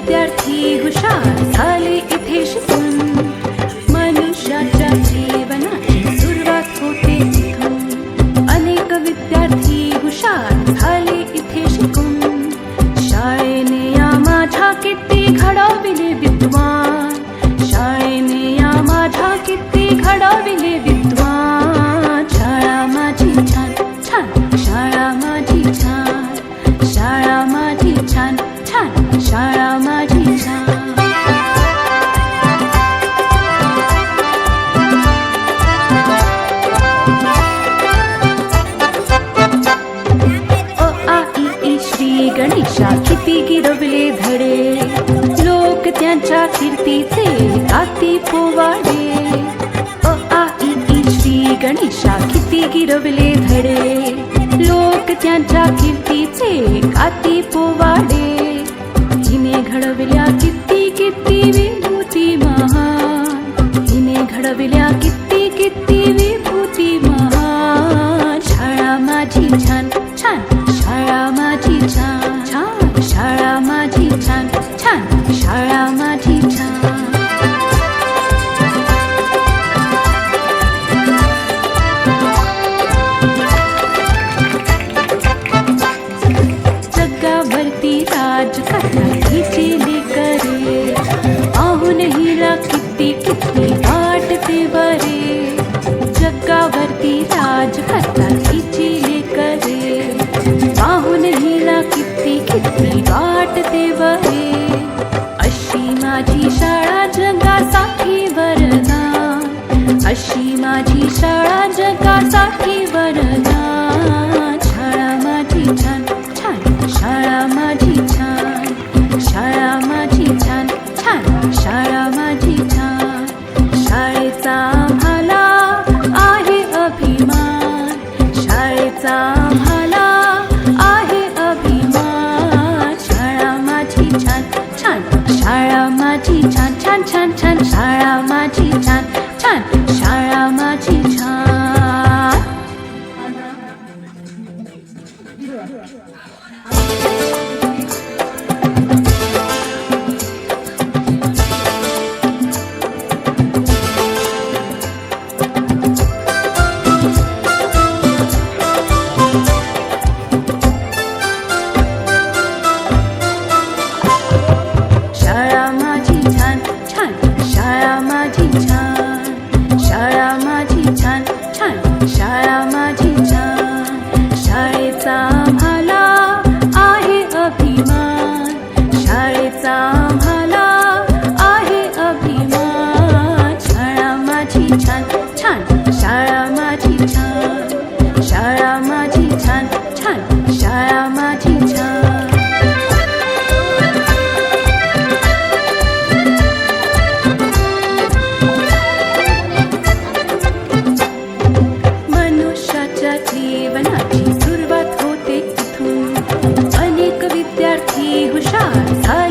विद्यार्थी हुशार झाले इथे शिकून. मनुष्याच्या जीवनाची सुरुवात होते इथून. अनेक विद्यार्थी हुशार झाले इथे शिकून. शाळेने या माझ्या किती घडविले विद्वान. शाळेने या माझ्या किती घडविले विद्वान. शाळा माझी छान छान, शाळा माझी छान, शाळा माझी छान छान, शाळा माझी छान. अ आ इ ई श्री गणेशा किती गिरवले धडे. लोक त्यांच्या कीर्तीचे गाती पोवाडे. अ आ इ ई श्री गणेशा किती गिरवले धडे. लोक त्यांच्या कीर्तीचे गाती पोवाडे. हिने घडविल्या किती किती विभूती महान. हिने घडविल्या किती किती विभूती महान. शाळा माझी छान छान, शाळा माझी छान छान, शाळा माझी छान छान, शाळा माझी छान. जगावरती राज करता हिची लेकरे. पाहून हिला किती किती वाटते बरे. जगावरती राज करता हिची लेकरे. पाहून हिला किती किती वाटते बरे. अशी माझी शाळा जगासाठी वरदान. अशी माझी शाळा जगासाठी वरदान. शाळा माझी छान छान, शाळा माझी छान, शाळा माझी छान छान, शाळा माझी छान. शाळेचा आम्हाला आहे अभिमान. शाळेचा आम्हाला आहे अभिमान. शाळा माझी छान छान, शाळा माझी छान छान छान छान, शाळा माझी छान छान, शाळा माझी छान. शाळा माझी छान छान, शाळा माझी छान, शाळा माझी छान छान, शाळा माझी छान. शाळेचा आम्हाला आहे अभिमान. शाळेचा आम्हाला आहे अभिमान. शाळा माझी छान छान, शाळा माझी छान, शाळा माझी छान छान, शाळा माझी छान. जीवनाची सुरुवात होते इथून. अनेक विद्यार्थी हुशार झाले